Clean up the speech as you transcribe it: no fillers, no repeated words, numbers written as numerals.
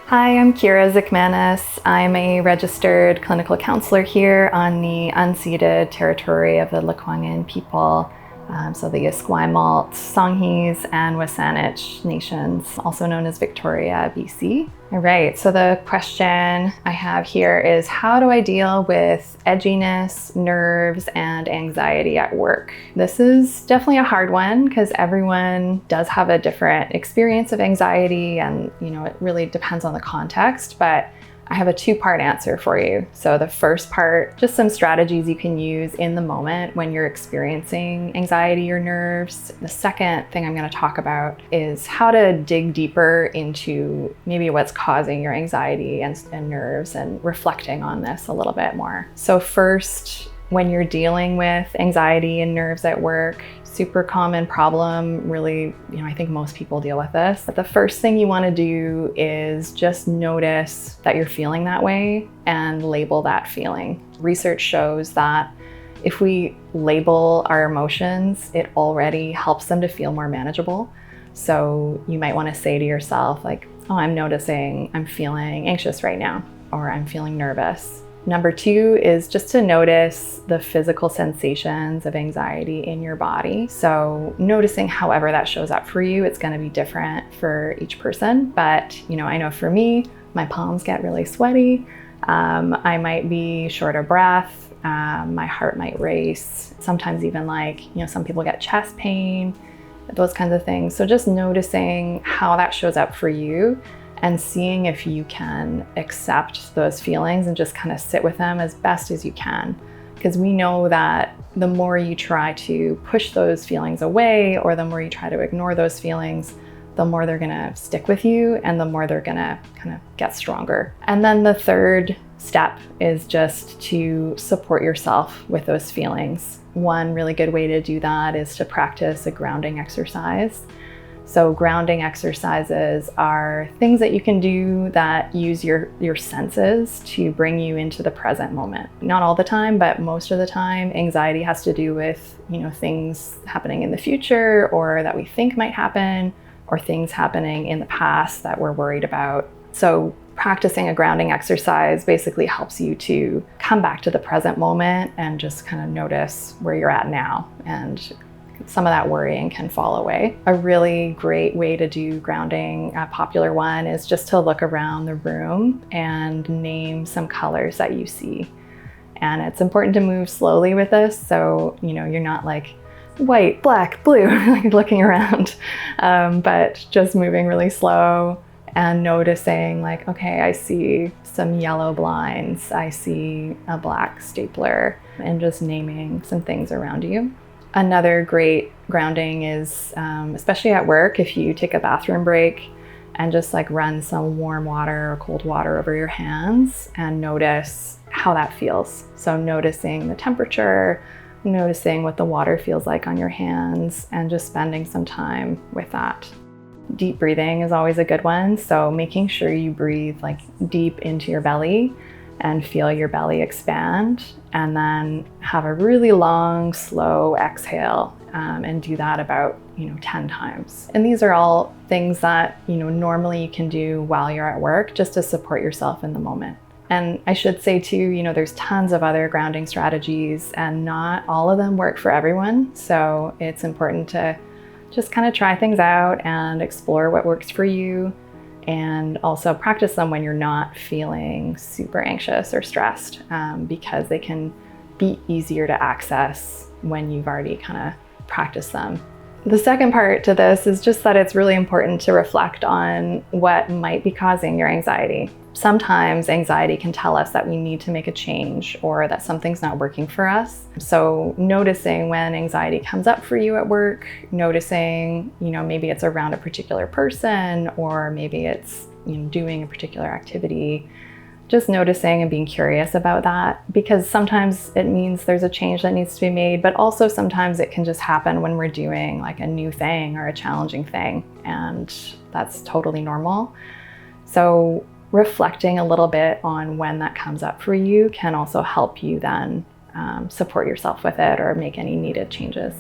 Hi, I'm Keira Zikmanis. I'm a registered clinical counselor here on the unceded territory of the Lekwungen people, so the Esquimalt, Songhees, and Wasanich nations, also known as Victoria, BC. All right, so the question I have here is, how do I deal with edginess, nerves, and anxiety at work? This is definitely a hard one because everyone does have a different experience of anxiety, and it really depends on the context, but I have a two-part answer for you. So the first part, just some strategies you can use in the moment when you're experiencing anxiety or nerves. The second thing I'm going to talk about is how to dig deeper into maybe what's causing your anxiety and nerves, and reflecting on this a little bit more. So first, when you're dealing with anxiety and nerves at work, super common problem, really, I think most people deal with this. But the first thing you want to do is just notice that you're feeling that way and label that feeling. Research shows that if we label our emotions, it already helps them to feel more manageable. So you might want to say to yourself, like, oh, I'm noticing I'm feeling anxious right now, or I'm feeling nervous. Number two is just to notice the physical sensations of anxiety in your body. So noticing however that shows up for you, it's going to be different for each person. But, I know for me, my palms get really sweaty. I might be short of breath. My heart might race. Sometimes even some people get chest pain, those kinds of things. So just noticing how that shows up for you, and seeing if you can accept those feelings and just kind of sit with them as best as you can. Because we know that the more you try to push those feelings away, or the more you try to ignore those feelings, the more they're gonna stick with you and the more they're gonna kind of get stronger. And then the third step is just to support yourself with those feelings. One really good way to do that is to practice a grounding exercise. So grounding exercises are things that you can do that use your senses to bring you into the present moment. Not all the time, but most of the time, anxiety has to do with, things happening in the future, or that we think might happen, or things happening in the past that we're worried about. So practicing a grounding exercise basically helps you to come back to the present moment and just kind of notice where you're at now, and some of that worrying can fall away. A really great way to do grounding, a popular one, is just to look around the room and name some colors that you see. And it's important to move slowly with this, so you're not like white, black, blue, like looking around, but just moving really slow and noticing, like, okay, I see some yellow blinds, I see a black stapler, and just naming some things around you. Another great grounding is, especially at work, if you take a bathroom break and just run some warm water or cold water over your hands and notice how that feels. So noticing the temperature, noticing what the water feels like on your hands, and just spending some time with that. Deep breathing is always a good one. So making sure you breathe deep into your belly and feel your belly expand, and then have a really long, slow exhale, and do that about 10 times. And these are all things that normally you can do while you're at work, just to support yourself in the moment. And I should say too, there's tons of other grounding strategies, and not all of them work for everyone. So it's important to just kind of try things out and explore what works for you, and also practice them when you're not feeling super anxious or stressed, because they can be easier to access when you've already kind of practiced them. The second part to this is just that it's really important to reflect on what might be causing your anxiety. Sometimes anxiety can tell us that we need to make a change, or that something's not working for us. So noticing when anxiety comes up for you at work, noticing, maybe it's around a particular person, or maybe it's doing a particular activity, just noticing and being curious about that, because sometimes it means there's a change that needs to be made, but also sometimes it can just happen when we're doing a new thing or a challenging thing, and that's totally normal. So reflecting a little bit on when that comes up for you can also help you then support yourself with it, or make any needed changes.